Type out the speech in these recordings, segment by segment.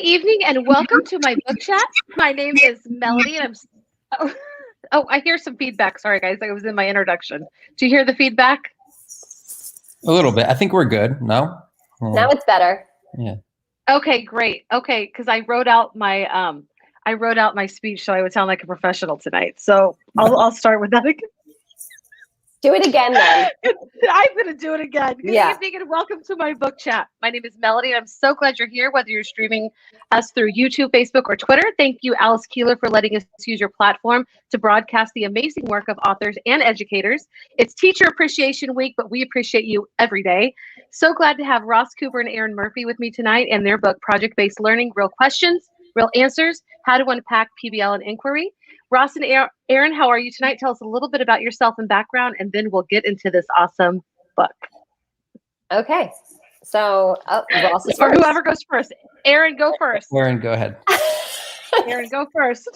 evening and welcome to my book chat. My name is Melody and I hear some feedback. Sorry guys, I was in my introduction. Do you hear the feedback? A little bit. I think we're good. No? Now it's better. Yeah. Okay, great. Okay, because I wrote out my speech so I would sound like a professional tonight. So I'll start with that again. Do it again then. I'm going to do it again. Good evening and welcome to my book chat. My name is Melody and I'm so glad you're here, whether you're streaming us through YouTube, Facebook, or Twitter. Thank you, Alice Keeler, for letting us use your platform to broadcast the amazing work of authors and educators. It's Teacher Appreciation Week, but we appreciate you every day. So glad to have Ross Cooper and Erin Murphy with me tonight and their book, Project-Based Learning, Real Questions, Real Answers, How to Unpack PBL and Inquiry. Ross and Erin, how are you tonight? Tell us a little bit about yourself and background, and then we'll get into this awesome book. Okay. So, Ross is or first. whoever goes first. Erin, go first. Erin, go ahead. Erin, go first.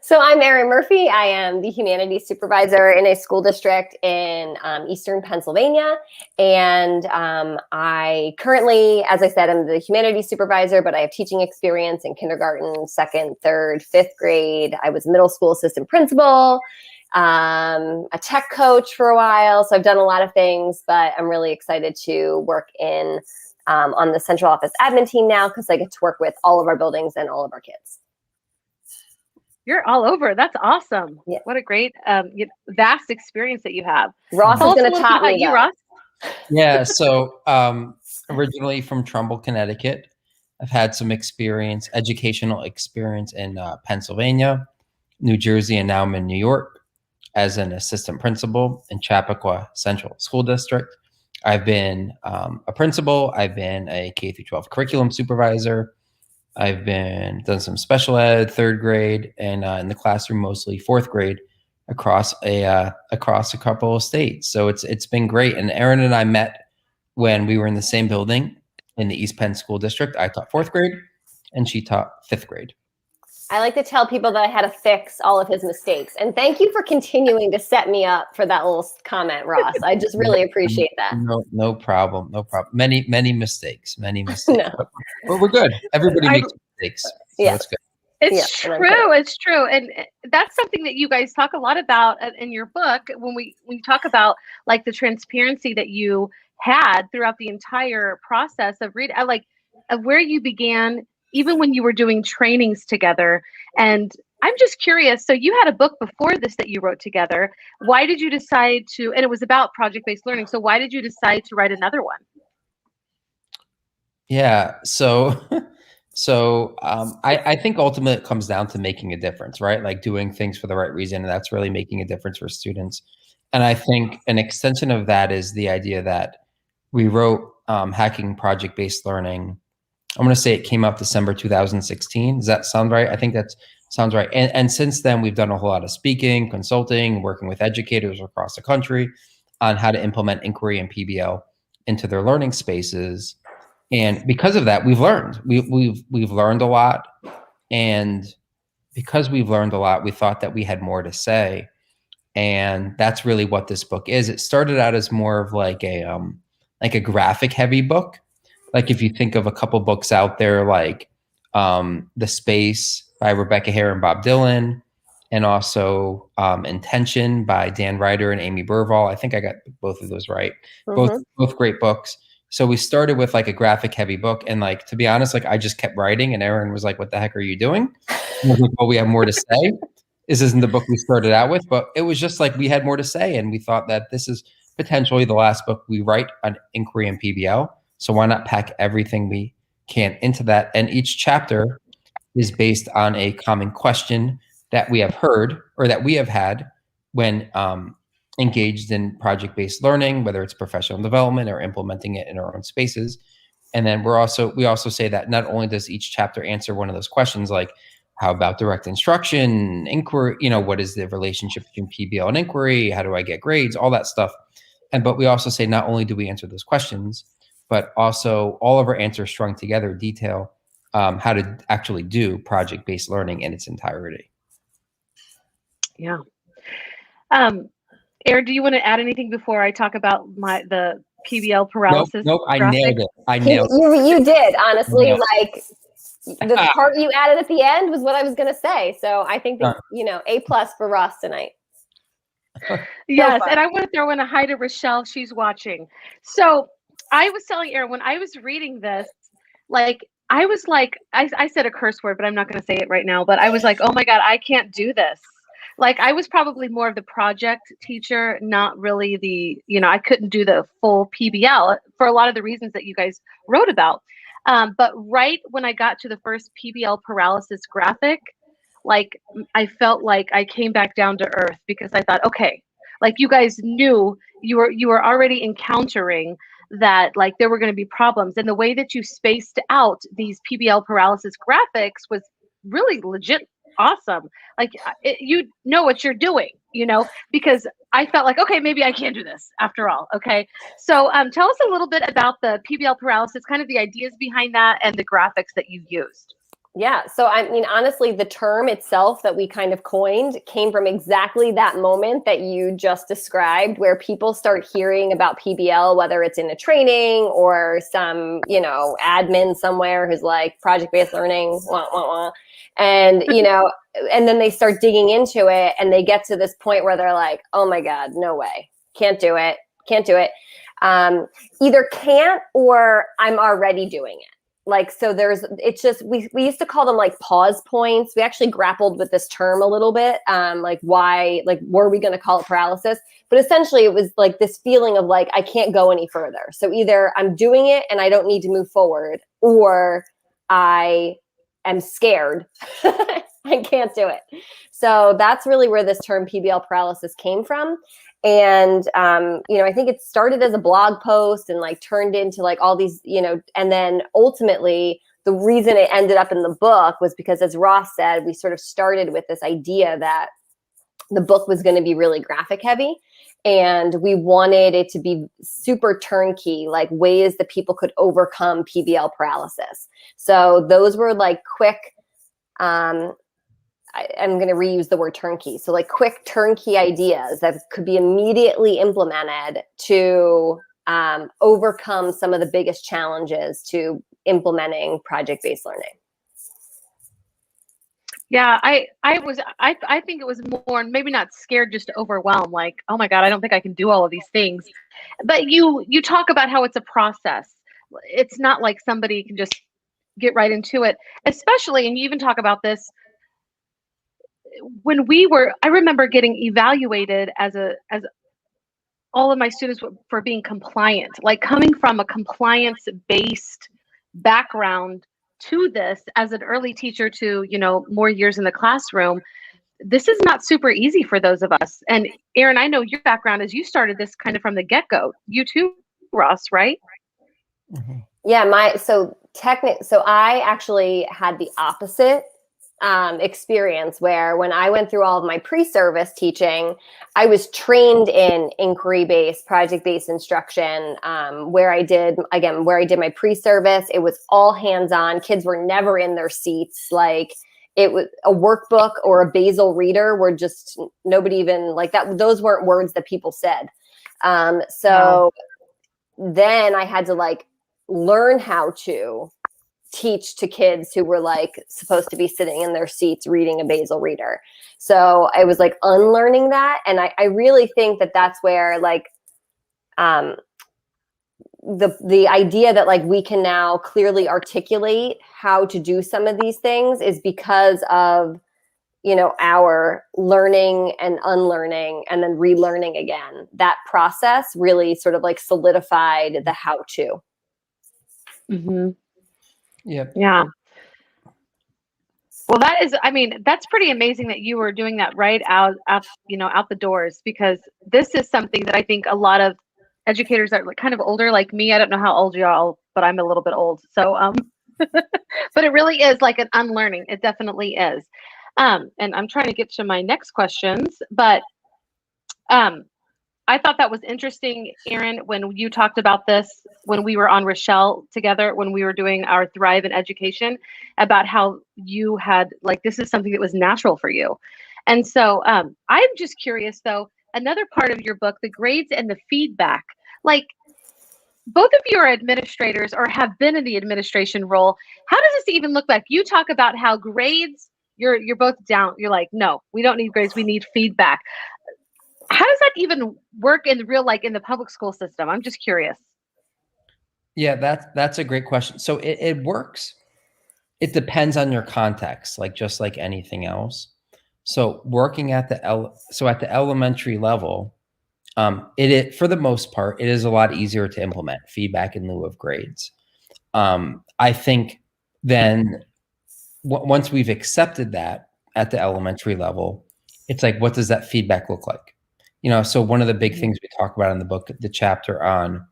So I'm Erin Murphy. I am the humanities supervisor in a school district in Eastern Pennsylvania. And I currently, as I said, I'm the humanities supervisor, but I have teaching experience in kindergarten, second, third, fifth grade. I was middle school assistant principal, a tech coach for a while. So I've done a lot of things, but I'm really excited to work in on the central office admin team now because I get to work with all of our buildings and all of our kids. You're all over. That's awesome. Yeah. What a great, vast experience that you have. Ross is going to top me. You, Ross. Yeah. So originally from Trumbull, Connecticut. I've had some experience, educational experience in Pennsylvania, New Jersey, and now I'm in New York as an assistant principal in Chappaqua Central School District. I've been a principal. I've been a K-12 curriculum supervisor. I've done some special ed, third grade, and in the classroom mostly fourth grade across a couple of states. So it's been great. And Erin and I met when we were in the same building in the East Penn School District. I taught fourth grade, and she taught fifth grade. I like to tell people that I had to fix all of his mistakes. And thank you for continuing to set me up for that little comment, Ross. I just really appreciate that. No problem. No problem. Many mistakes. No. But we're good. Everybody makes mistakes. So yeah. That's good. It's true. It's true. And that's something that you guys talk a lot about in your book when we talk about like the transparency that you had throughout the entire process of reading, like of where you began, even when you were doing trainings together. And I'm just curious, so you had a book before this that you wrote together. Why did you decide to, and it was about project-based learning, so why did you decide to write another one? Yeah, so I think ultimately it comes down to making a difference, right? Like doing things for the right reason, and that's really making a difference for students. And I think an extension of that is the idea that we wrote Hacking Project-Based Learning. I'm going to say it came out December 2016. Does that sound right? I think that sounds right. And since then, we've done a whole lot of speaking, consulting, working with educators across the country on how to implement inquiry and PBL into their learning spaces. And because of that, we've learned. We've learned a lot. And because we've learned a lot, we thought that we had more to say. And that's really what this book is. It started out as more of like a graphic heavy book. Like if you think of a couple books out there, like The Space by Rebecca Hare and Bob Dylan, and also Intention by Dan Ryder and Amy Burvall. I think I got both of those right. Mm-hmm. Both great books. So we started with like a graphic heavy book, and like to be honest, like I just kept writing, and Erin was like, "What the heck are you doing?" And I was like, "Well, we have more to say. This isn't the book we started out with, but it was just like we had more to say, and we thought that this is potentially the last book we write on inquiry and PBL. So why not pack everything we can into that? And each chapter is based on a common question that we have heard or that we have had when engaged in project-based learning, whether it's professional development or implementing it in our own spaces. And then we also say that not only does each chapter answer one of those questions, like how about direct instruction, inquiry, what is the relationship between PBL and inquiry? How do I get grades? All that stuff. But we also say not only do we answer those questions, but also all of our answers strung together detail how to actually do project-based learning in its entirety. Yeah. Erin, do you want to add anything before I talk about the Pbl paralysis? Nope, I nailed it. You did, honestly. the part you added at the end was what I was going to say. So I think that, A+ for Ross tonight. Yes, and I want to throw in a hi to Rochelle. She's watching. So I was telling Erin, when I was reading this, like, I was like, I said a curse word, but I'm not going to say it right now. But I was like, oh my God, I can't do this. Like, I was probably more of the project teacher, not really the, I couldn't do the full PBL for a lot of the reasons that you guys wrote about. But right when I got to the first PBL paralysis graphic, like, I felt like I came back down to earth, because I thought, okay, like, you guys knew you were already encountering that, like, there were going to be problems, and the way that you spaced out these PBL paralysis graphics was really legit awesome. Like, you know what you're doing, because I felt like, okay, maybe I can do this after all. Okay, so tell us a little bit about the PBL paralysis, kind of the ideas behind that, and the graphics that you used. Yeah. So, I mean, honestly, the term itself that we kind of coined came from exactly that moment that you just described, where people start hearing about PBL, whether it's in a training or some, admin somewhere who's like project-based learning, wah, wah, wah. And, and then they start digging into it, and they get to this point where they're like, oh my God, no way. Can't do it. Either can't, or I'm already doing it. Like, so it's just, we used to call them like pause points. We actually grappled with this term a little bit. Like, why, like, were we going to call it paralysis? But essentially it was like this feeling of like, I can't go any further. So either I'm doing it and I don't need to move forward, or I am scared and can't do it. So that's really where this term PBL paralysis came from. And, I think it started as a blog post and like turned into like all these, and then ultimately the reason it ended up in the book was because, as Ross said, we sort of started with this idea that the book was going to be really graphic heavy, and we wanted it to be super turnkey, like ways that people could overcome PBL paralysis. So those were like quick, I'm going to reuse the word turnkey. So like quick turnkey ideas that could be immediately implemented to overcome some of the biggest challenges to implementing project-based learning. Yeah, I think it was more, maybe not scared, just overwhelmed. Like, oh my God, I don't think I can do all of these things. But you talk about how it's a process. It's not like somebody can just get right into it, especially, and you even talk about this, when I remember getting evaluated as all of my students for being compliant, like coming from a compliance-based background to this as an early teacher to, more years in the classroom. This is not super easy for those of us. And Erin, I know your background is you started this kind of from the get-go. You too, Ross, right? Mm-hmm. Yeah, so I actually had the opposite experience, where when I went through all of my pre-service teaching, I was trained in inquiry-based, project-based instruction, where I did my pre-service. It was all hands-on. Kids were never in their seats. Like, it was a workbook or a basal reader were just, nobody even like that. Those weren't words that people said. So then I had to like learn how to teach to kids who were like supposed to be sitting in their seats reading a basal reader. So I was like unlearning that. And I really think that that's where like the idea that like we can now clearly articulate how to do some of these things is because of, our learning and unlearning and then relearning again. That process really sort of like solidified the how-to. Mm-hmm. Yep. Yeah. Well, that's pretty amazing that you were doing that right out the doors, because this is something that I think a lot of educators that are kind of older, like me, I don't know how old you are, but I'm a little bit old. So, but it really is like an unlearning. It definitely is. And I'm trying to get to my next questions, but, I thought that was interesting, Erin, when you talked about this, when we were on Rochelle together, when we were doing our Thrive in Education, about how you had, like, this is something that was natural for you. And so I'm just curious, though, another part of your book, the grades and the feedback, like, both of you are administrators or have been in the administration role. How does this even look like? You talk about how grades, you're both down. You're like, no, we don't need grades. We need feedback. How does that even work in real, like in the public school system? I'm just curious. Yeah, that's a great question. So it works. It depends on your context, like just like anything else. So working at the elementary level, for the most part, it is a lot easier to implement feedback in lieu of grades. I think then once we've accepted that at the elementary level, it's like, what does that feedback look like? So one of the big things we talk about in the book, the chapter on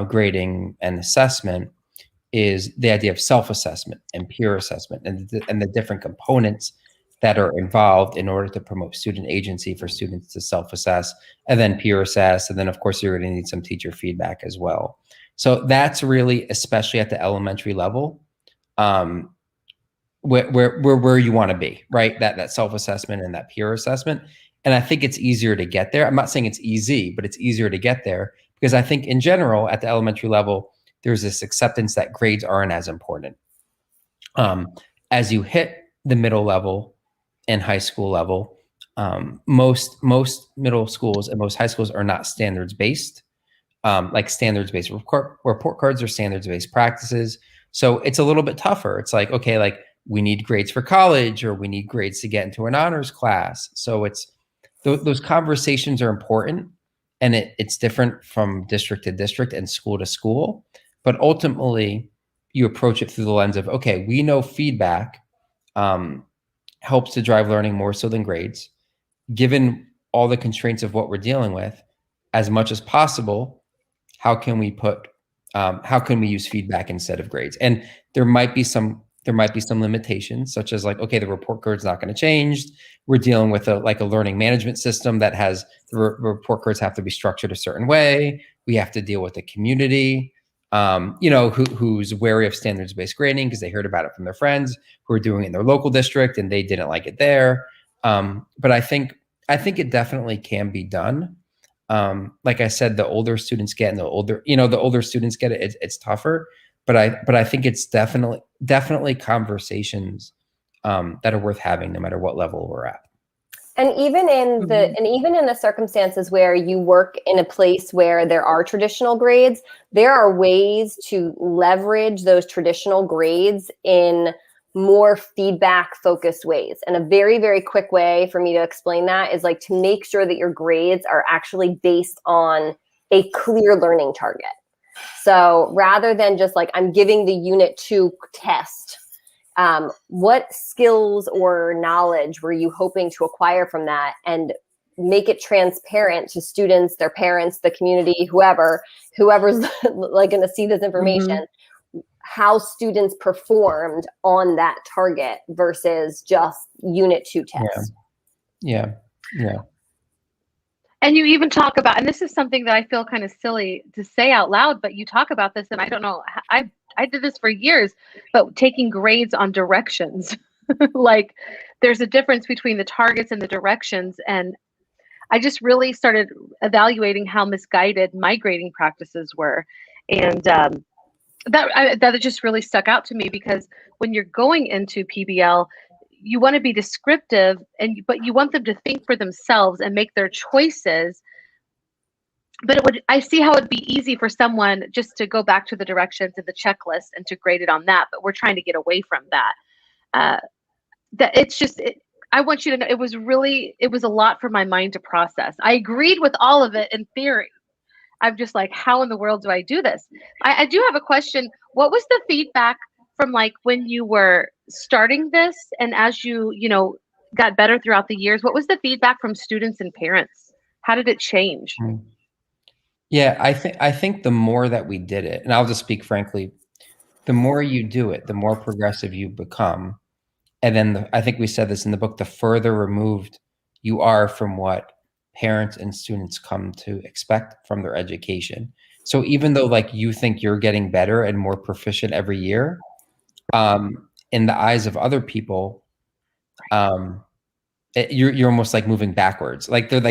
grading and assessment, is the idea of self-assessment and peer assessment and the different components that are involved in order to promote student agency for students to self-assess and then peer assess. And then of course, you're going to need some teacher feedback as well. So that's really, especially at the elementary level, where you want to be, right? That self-assessment and that peer assessment. And I think it's easier to get there. I'm not saying it's easy, but it's easier to get there because I think in general at the elementary level, there's this acceptance that grades aren't as important. As you hit the middle level and high school level, most middle schools and most high schools are not standards-based, like standards-based report cards or standards-based practices. So it's a little bit tougher. It's like, okay, like we need grades for college or we need grades to get into an honors class. So it's those conversations are important, and it's different from district to district and school to school. But ultimately, you approach it through the lens of, okay, we know feedback helps to drive learning more so than grades. Given all the constraints of what we're dealing with, as much as possible, how can we use feedback instead of grades? And there might be some limitations, such as like, okay, the report card's not going to change. We're dealing with a learning management system that has the report cards have to be structured a certain way. We have to deal with the community, who's wary of standards-based grading because they heard about it from their friends who are doing it in their local district and they didn't like it there. But I think it definitely can be done. Like I said, the older students get and the older students get it, it's tougher. But I think it's definitely conversations that are worth having no matter what level we're at. And even in the circumstances where you work in a place where there are traditional grades, there are ways to leverage those traditional grades in more feedback focused ways. And a very, very quick way for me to explain that is like to make sure that your grades are actually based on a clear learning target. So rather than just like, I'm giving the unit 2 test, what skills or knowledge were you hoping to acquire from that, and make it transparent to students, their parents, the community, whoever's like going to see this information, how students performed on that target versus just unit 2 test. Yeah. And you even talk about, and this is something that I feel kind of silly to say out loud, but you talk about this, and I don't know, I did this for years, but taking grades on directions. Like there's a difference between the targets and the directions. And I just really started evaluating how misguided my grading practices were. And that just really stuck out to me, because when you're going into PBL, you want to be descriptive, but you want them to think for themselves and make their choices. But I see how it'd be easy for someone just to go back to the directions and the checklist and to grade it on that. But we're trying to get away from that. I want you to know it was a lot for my mind to process. I agreed with all of it in theory. I'm just like, how in the world do I do this? I do have a question. What was the feedback from like when you were starting this, and as you got better throughout the years? What was the feedback from students and parents? How did it change? Yeah, I think the more that we did it, and I'll just speak frankly, the more you do it, the more progressive you become. And then I think we said this in the book, the further removed you are from what parents and students come to expect from their education. So even though like you think you're getting better and more proficient every year, in the eyes of other people, you're almost like moving backwards. Like they're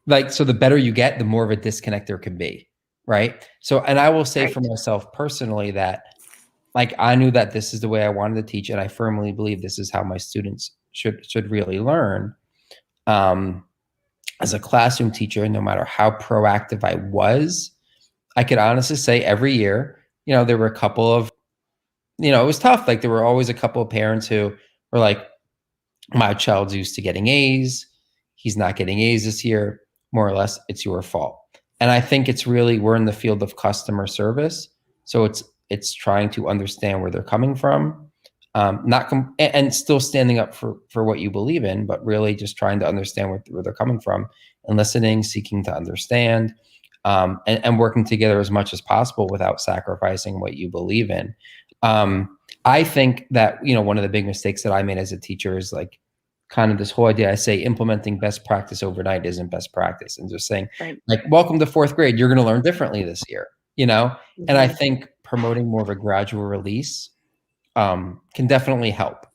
like, so the better you get, the more of a disconnect there can be, right? So, and I will say for myself personally that like I knew that this is the way I wanted to teach, and I firmly believe this is how my students should really learn. As a classroom teacher, no matter how proactive I was, I could honestly say every year, there were a couple of, it was tough. Like there were always a couple of parents who were like, my child's used to getting A's. He's not getting A's this year. More or less, it's your fault. And I think it's really, we're in the field of customer service. So it's trying to understand where they're coming from, and still standing up for what you believe in, but really just trying to understand where they're coming from and listening, seeking to understand, and working together as much as possible without sacrificing what you believe in. I think that, one of the big mistakes that I made as a teacher is like kind of this whole idea. I say implementing best practice overnight isn't best practice, and just saying like, welcome to fourth grade, you're going to learn differently this year, And I think promoting more of a gradual release can definitely help.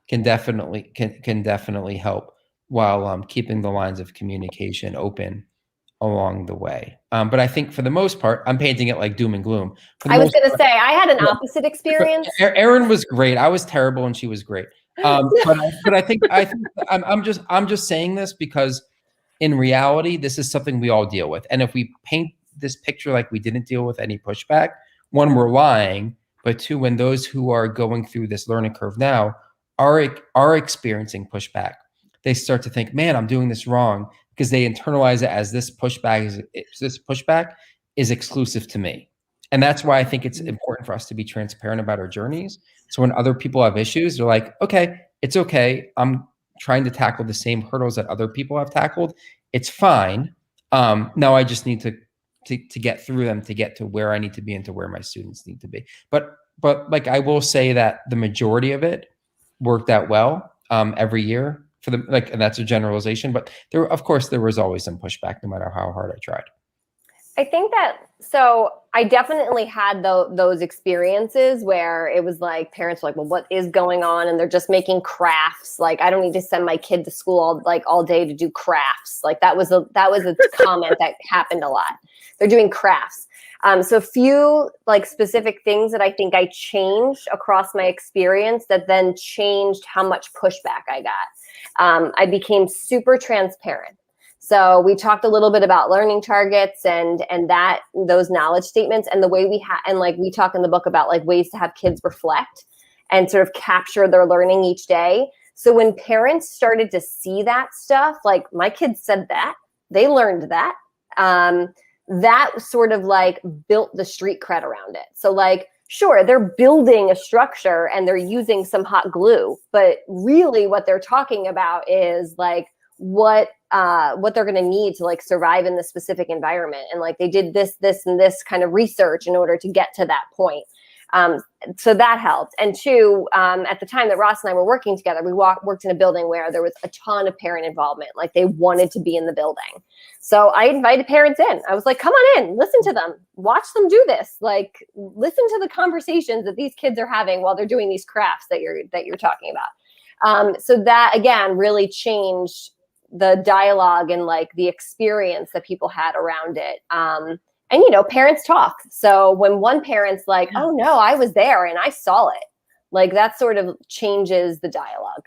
Can definitely help while keeping the lines of communication open along the way. But I think for the most part, I'm painting it like doom and gloom. I was going to say, I had an opposite experience. Erin was great. I was terrible and she was great. But I think I'm just saying this because in reality, this is something we all deal with. And if we paint this picture like we didn't deal with any pushback, one, we're lying, but two, when those who are going through this learning curve now are experiencing pushback, they start to think, man, I'm doing this wrong, because they internalize it as this pushback is exclusive to me. And that's why I think it's important for us to be transparent about our journeys. So when other people have issues, they're like, okay, it's okay. I'm trying to tackle the same hurdles that other people have tackled. It's fine. Now I just need to get through them to get to where I need to be and to where my students need to be. But like, I will say that the majority of it worked out well every year for the, like, and that's a generalization, but of course there was always some pushback no matter how hard I tried. I think that, so I definitely had those experiences where it was like parents were like, well, what is going on? And they're just making crafts. Like, I don't need to send my kid to school all day to do crafts. Like that was a comment that happened a lot. They're doing crafts. So a few like specific things that I think I changed across my experience that then changed how much pushback I got. I became super transparent. So we talked a little bit about learning targets and those knowledge statements, and the way and like we talk in the book about like ways to have kids reflect and sort of capture their learning each day. So when parents started to see that stuff, like my kids said that, they learned that, that sort of like built the street cred around it. So like, sure, they're building a structure and they're using some hot glue, but really what they're talking about is like what they're going to need to like survive in this specific environment. And like they did this and this kind of research in order to get to that point. So that helped. And two, at the time that Ross and I were working together, we worked in a building where there was a ton of parent involvement. Like they wanted to be in the building. So I invited parents in. I was like, come on in, listen to them, watch them do this. Like, listen to the conversations that these kids are having while they're doing these crafts that you're talking about. So that again, really changed the dialogue and like the experience that people had around it. And, you know, parents talk. So when one parent's like, oh no, I was there and I saw it, like that sort of changes the dialogue.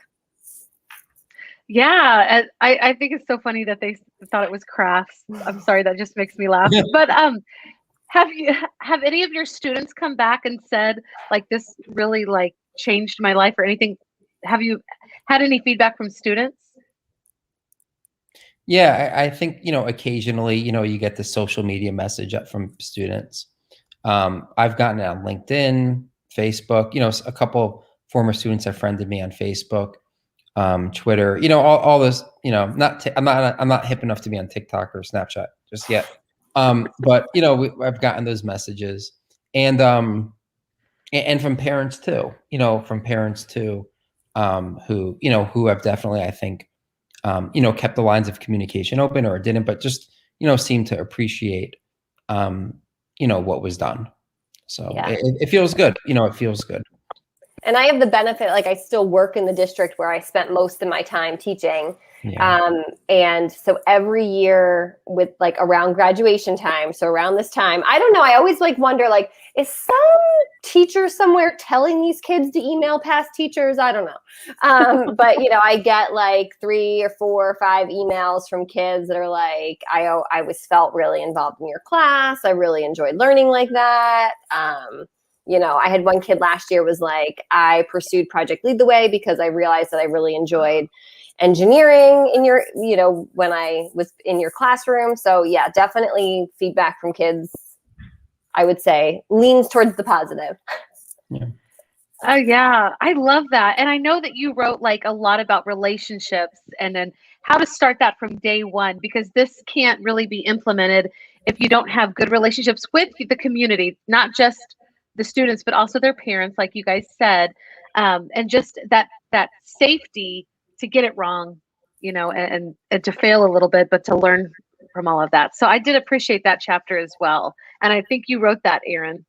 Yeah. I think it's so funny that they thought it was crafts. I'm sorry, that just makes me laugh. But have any of your students come back and said like, this really like changed my life or anything? Have you had any feedback from students? Yeah, I think, you know, occasionally, you know, you get the social media message up from students. I've gotten it on LinkedIn, Facebook, you know, a couple former students have friended me on Facebook, Twitter, you know, all this, you know, I'm not hip enough to be on TikTok or Snapchat just yet. But, you know, I've gotten those messages and from parents too, you know, who, you know, who have definitely, I think, you know, kept the lines of communication open or didn't, but just, you know, seemed to appreciate, you know, what was done. So yeah. It feels good. You know, it feels good. And I have the benefit, like I still work in the district where I spent most of my time teaching. Yeah. And so every year with like around graduation time, so around this time, I don't know, I always like wonder, like, is some teacher somewhere telling these kids to email past teachers? I don't know. But you know, I get like 3 or 4 or 5 emails from kids that are like, I was felt really involved in your class. I really enjoyed learning like that. You know, I had one kid last year was like, I pursued Project Lead the Way because I realized that I really enjoyed engineering in your, you know, when I was in your classroom. So yeah, definitely feedback from kids, I would say, leans towards the positive. Yeah. Oh yeah, I love that. And I know that you wrote like a lot about relationships and then how to start that from day one, because this can't really be implemented if you don't have good relationships with the community, not just the students, but also their parents, like you guys said, and just that safety to get it wrong, you know, and to fail a little bit, but to learn from all of that. So I did appreciate that chapter as well. And I think you wrote that, Erin.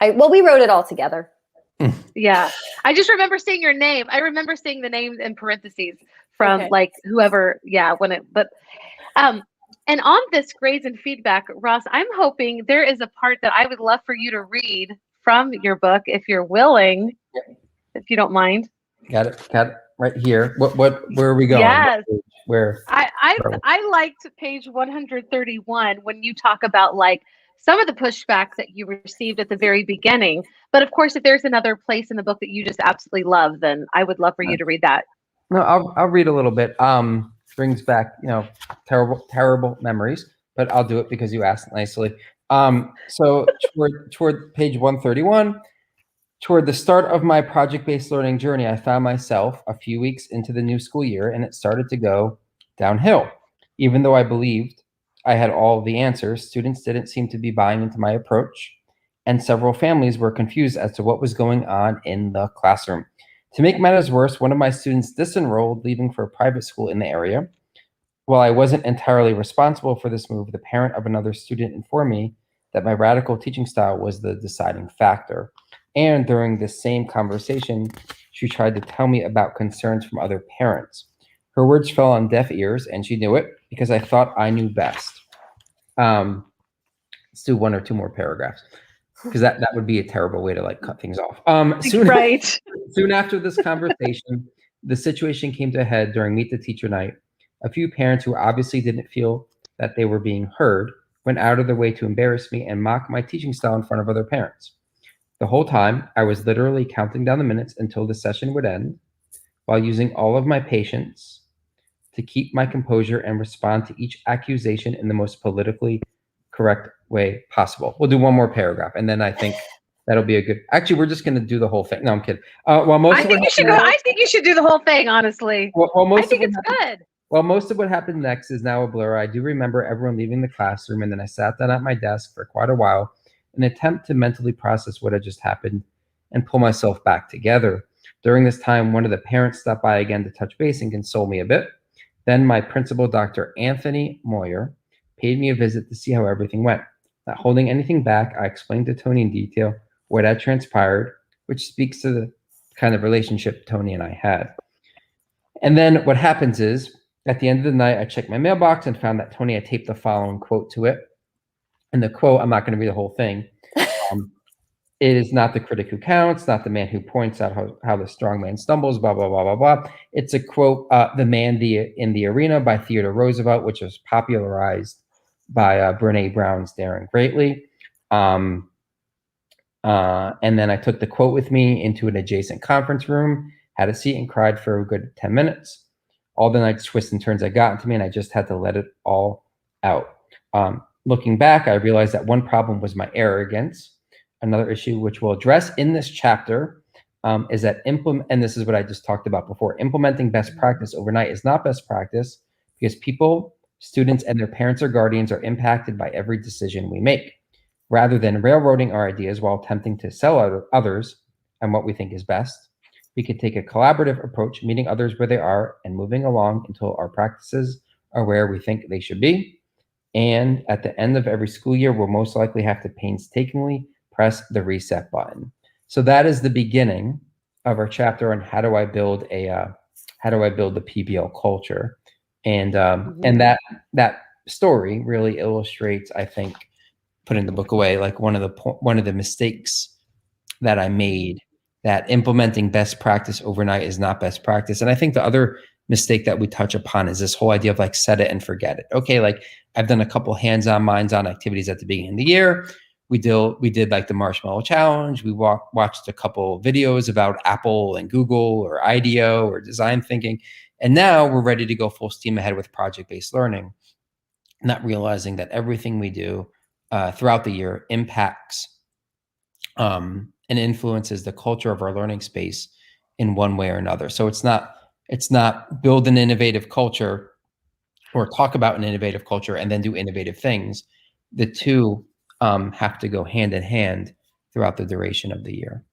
Well, we wrote it all together. Yeah. I just remember seeing your name. I remember seeing the name in parentheses from like whoever, and on this grades and feedback, Ross, I'm hoping there is a part that I would love for you to read from your book, if you're willing, if you don't mind. Got it right here. Where are we going? Yes. Where? I liked page 131 when you talk about like some of the pushback that you received at the very beginning. But of course, if there's another place in the book that you just absolutely love, then I would love for you to read that. No, I'll read a little bit. Brings back, you know, terrible memories, but I'll do it because you asked nicely. So toward page 131, toward the start of my project-based learning journey, I found myself a few weeks into the new school year, and it started to go downhill. Even though I believed I had all the answers, students didn't seem to be buying into my approach, and several families were confused as to what was going on in the classroom. To make matters worse, one of my students disenrolled, leaving for a private school in the area. While I wasn't entirely responsible for this move, the parent of another student informed me that my radical teaching style was the deciding factor. And during this same conversation, she tried to tell me about concerns from other parents. Her words fell on deaf ears, and she knew it because I thought I knew best. Let's do 1 or 2 more paragraphs, because that would be a terrible way to like cut things off. Soon after this conversation, the situation came to a head during Meet the Teacher night. A few parents who obviously didn't feel that they were being heard went out of their way to embarrass me and mock my teaching style in front of other parents. The whole time, I was literally counting down the minutes until the session would end, while using all of my patience to keep my composure and respond to each accusation in the most politically correct way possible. We'll do 1 more paragraph, and then I think that'll be a good. Actually, we're just going to do the whole thing. No, I'm kidding. I think you should do the whole thing, honestly. I think it's good. Well, most of what happened next is now a blur. I do remember everyone leaving the classroom, and then I sat down at my desk for quite a while in an attempt to mentally process what had just happened and pull myself back together. During this time, one of the parents stopped by again to touch base and console me a bit. Then my principal, Dr. Anthony Moyer, paid me a visit to see how everything went. Not holding anything back, I explained to Tony in detail what had transpired, which speaks to the kind of relationship Tony and I had. And then what happens is, at the end of the night, I checked my mailbox and found that Tony had taped the following quote to it. And the quote, I'm not going to read the whole thing. It is not the critic who counts, not the man who points out how the strong man stumbles, blah, blah, blah, blah, blah. It's a quote, The Man in the Arena by Theodore Roosevelt, which was popularized by Brene Brown's Daring Greatly. And then I took the quote with me into an adjacent conference room, had a seat, and cried for a good 10 minutes. All the nice twists and turns had gotten to me, and I just had to let it all out. Looking back, I realized that one problem was my arrogance. Another issue, which we'll address in this chapter, is that and this is what I just talked about before, implementing best practice overnight is not best practice because people, students, and their parents or guardians are impacted by every decision we make. Rather than railroading our ideas while attempting to sell others and what we think is best, we could take a collaborative approach, meeting others where they are and moving along until our practices are where we think they should be. And at the end of every school year, we'll most likely have to painstakingly press the reset button. So that is the beginning of our chapter on how do I build a how do I build the PBL culture? And and that story really illustrates, I think, putting the book away, like one of the mistakes that I made, that implementing best practice overnight is not best practice. And I think the other mistake that we touch upon is this whole idea of like set it and forget it. Okay, like I've done a couple hands-on, minds-on activities at the beginning of the year. We did like the marshmallow challenge. We watched a couple videos about Apple and Google or IDEO or design thinking. And now we're ready to go full steam ahead with project-based learning, not realizing that everything we do throughout the year impacts and influences the culture of our learning space in one way or another. So it's not build an innovative culture or talk about an innovative culture and then do innovative things. The two have to go hand in hand throughout the duration of the year.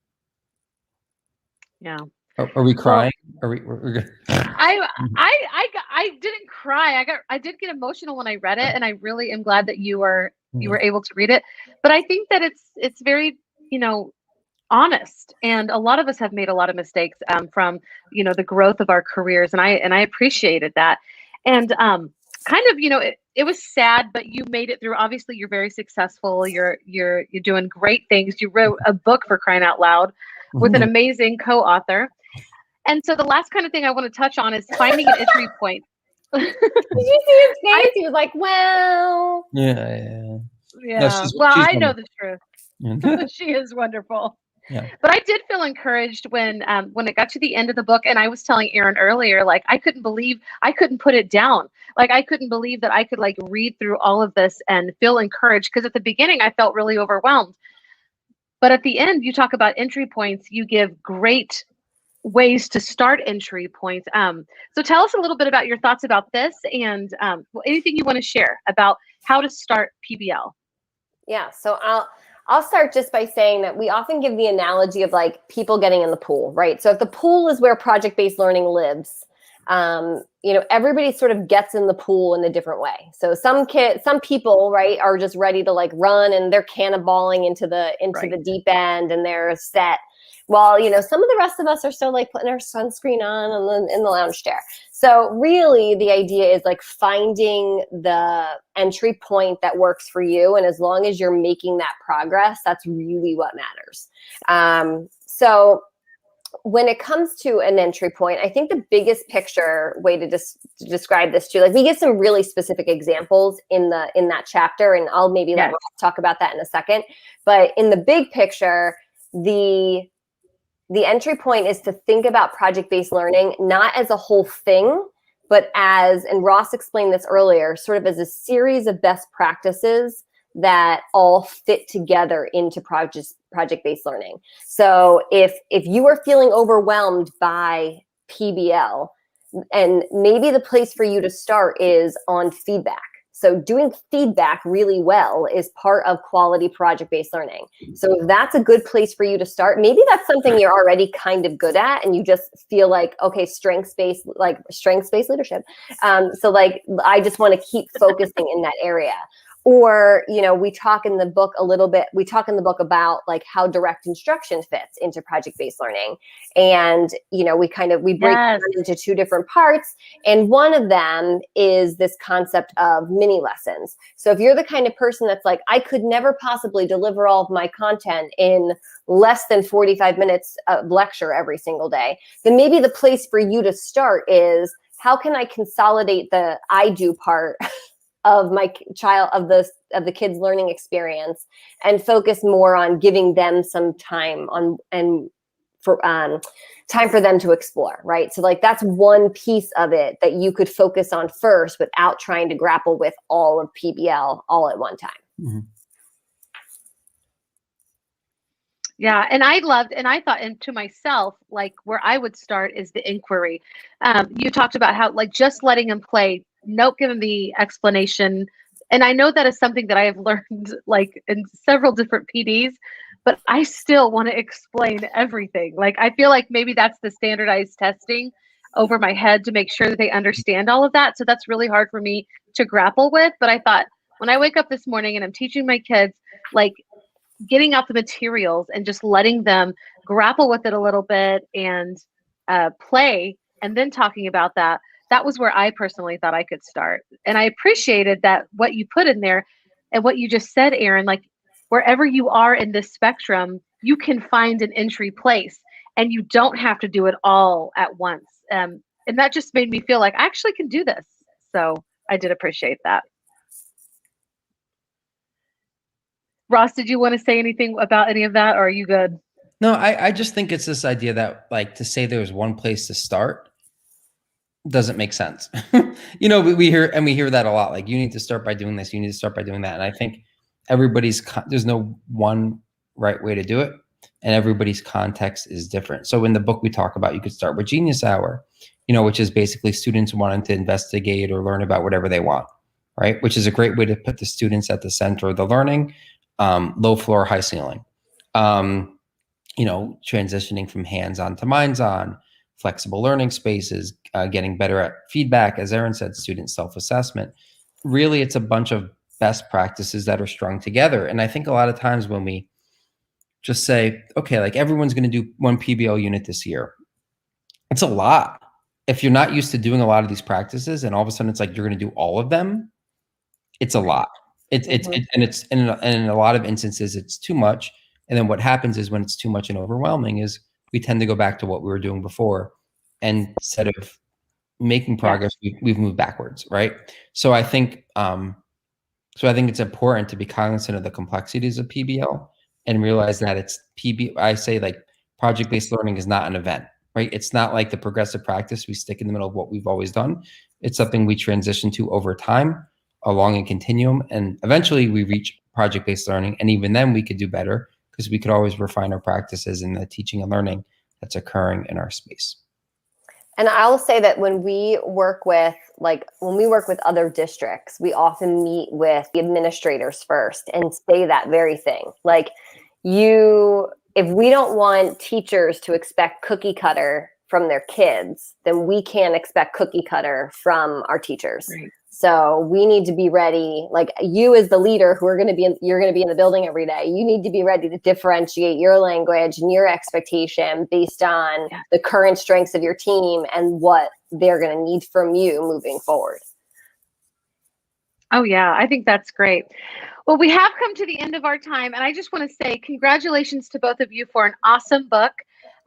Yeah. Are we crying? We're good? I didn't cry. I did get emotional when I read it, and I really am glad that you were able to read it. But I think that it's very, honest, and a lot of us have made a lot of mistakes from the growth of our careers, and I appreciated that. And kind of, it was sad, but you made it through. Obviously, you're very successful. You're doing great things. You wrote a book, for crying out loud, with an amazing co-author. And so the last kind of thing I want to touch on is finding an entry point. Did you see his face? He was like, well. Yeah. No, I know the truth. She is wonderful. Yeah. But I did feel encouraged when it got to the end of the book, and I was telling Erin earlier, like I couldn't put it down. Like I couldn't believe that I could like read through all of this and feel encouraged, because at the beginning I felt really overwhelmed. But at the end, you talk about entry points. You give great ways to start entry points. So tell us a little bit about your thoughts about this, and anything you want to share about how to start PBL. Yeah, so I'll start just by saying that we often give the analogy of like people getting in the pool, right? So if the pool is where project-based learning lives, everybody sort of gets in the pool in a different way. So some people, right, are just ready to like run and they're cannonballing into the deep end and they're set. While, some of the rest of us are still like putting our sunscreen on in the lounge chair. So really the idea is like finding the entry point that works for you. And as long as you're making that progress, that's really what matters. So when it comes to an entry point, I think the biggest picture way to describe this too, like we give some really specific examples in that chapter, and I'll maybe let Ross talk about that in a second. But in the big picture, the entry point is to think about project-based learning, not as a whole thing, but as, and Ross explained this earlier, sort of as a series of best practices that all fit together into project-based learning. So if you are feeling overwhelmed by PBL, and maybe the place for you to start is on feedback. So doing feedback really well is part of quality project-based learning. So if that's a good place for you to start, maybe that's something you're already kind of good at and you just feel like, okay, strengths-based leadership. So like, I just want to keep focusing in that area. Or, we talk in the book about like how direct instruction fits into project-based learning. And, we break it into two different parts. And one of them is this concept of mini lessons. So if you're the kind of person that's like, I could never possibly deliver all of my content in less than 45 minutes of lecture every single day, then maybe the place for you to start is, how can I consolidate the I do part of my child, of the kids' learning experience, and focus more on giving them some time time for them to explore, right? So like that's one piece of it that you could focus on first without trying to grapple with all of PBL all at one time. Mm-hmm. Yeah, and I thought, and to myself, like where I would start is the inquiry. You talked about how like just letting them play, nope, give them the explanation. And I know that is something that I have learned like in several different PDs, but I still want to explain everything. Like I feel like maybe that's the standardized testing over my head to make sure that they understand all of that. So that's really hard for me to grapple with. But I thought when I wake up this morning and I'm teaching my kids, like getting out the materials and just letting them grapple with it a little bit and play and then talking about that, that was where I personally thought I could start. And I appreciated that what you put in there and what you just said, Erin, like wherever you are in this spectrum, you can find an entry place and you don't have to do it all at once. And that just made me feel like I actually can do this. So I did appreciate that. Ross, did you want to say anything about any of that, or are you good? No, I just think it's this idea that like to say there's one place to start doesn't make sense. You know, we hear that a lot. Like you need to start by doing this, you need to start by doing that. And I think there's no one right way to do it, and everybody's context is different. So in the book we talk about, you could start with Genius Hour, you know, which is basically students wanting to investigate or learn about whatever they want, right? Which is a great way to put the students at the center of the learning, low floor, high ceiling. You know, transitioning from hands-on to minds-on, flexible learning spaces, getting better at feedback, as Erin said, student self-assessment. Really, it's a bunch of best practices that are strung together. And I think a lot of times when we just say, okay, like everyone's going to do one PBL unit this year, it's a lot. If you're not used to doing a lot of these practices and all of a sudden it's like you're going to do all of them, it's a lot. And in a lot of instances, it's too much. And then what happens is when it's too much and overwhelming is we tend to go back to what we were doing before. And instead of making progress, we've moved backwards, right? So I think it's important to be cognizant of the complexities of PBL and realize that it's I say like project-based learning is not an event, right? It's not like the progressive practice we stick in the middle of what we've always done. It's something we transition to over time along a continuum. And eventually we reach project-based learning. And even then we could do better because we could always refine our practices in the teaching and learning that's occurring in our space. And I'll say that when we work with other districts, we often meet with the administrators first and say that very thing. Like if we don't want teachers to expect cookie cutter from their kids, then we can't expect cookie cutter from our teachers. Right. So we need to be ready, like you as the leader you're going to be in the building every day. You need to be ready to differentiate your language and your expectation based on the current strengths of your team and what they're going to need from you moving forward. Oh yeah, I think that's great. Well, we have come to the end of our time, and I just want to say congratulations to both of you for an awesome book.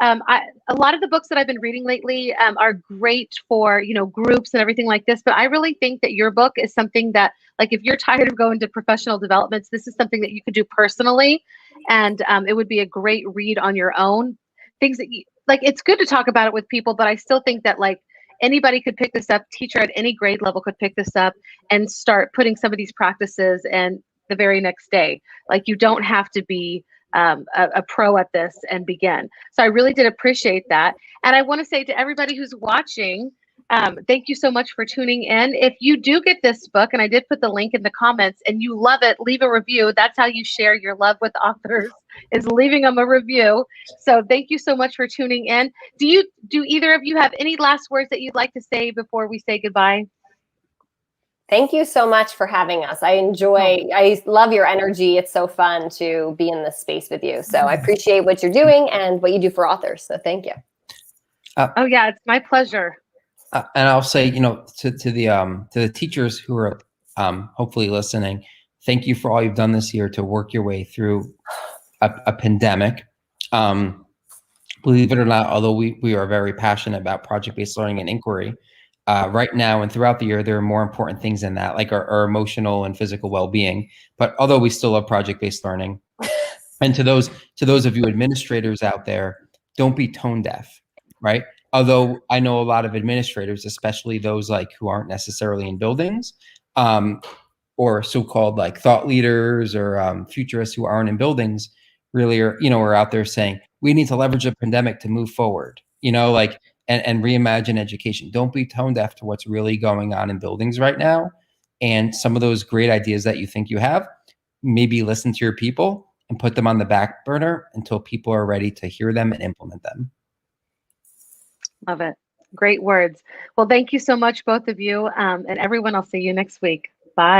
A lot of the books that I've been reading lately are great for, groups and everything like this, but I really think that your book is something that, like, if you're tired of going to professional developments, this is something that you could do personally, and it would be a great read on your own. Things that it's good to talk about it with people, but I still think that anybody could pick this up. Teacher at any grade level could pick this up and start putting some of these practices in the very next day. You don't have to be a pro at this and begin. So I really did appreciate that. And I want to say to everybody who's watching, thank you so much for tuning in. If you do get this book, and I did put the link in the comments, and you love it, leave a review. That's how you share your love with authors, is leaving them a review. So thank you so much for tuning in. Do either of you have any last words that you'd like to say before we say goodbye? Thank you so much for having us. I love your energy. It's so fun to be in this space with you. So I appreciate what you're doing and what you do for authors. So thank you. Oh yeah, it's my pleasure. And I'll say, to the teachers who are hopefully listening, thank you for all you've done this year to work your way through a pandemic. Believe it or not, although we are very passionate about project-based learning and inquiry, right now and throughout the year, there are more important things than that, like our emotional and physical well-being. But although we still love project-based learning, and to those of you administrators out there, don't be tone deaf, right? Although I know a lot of administrators, especially those who aren't necessarily in buildings, or so-called thought leaders or futurists who aren't in buildings, really are out there saying we need to leverage a pandemic to move forward, and reimagine education. Don't be tone deaf to what's really going on in buildings right now. And some of those great ideas that you think you have, maybe listen to your people and put them on the back burner until people are ready to hear them and implement them. Love it. Great words. Well, thank you so much, both of you. And everyone, I'll see you next week.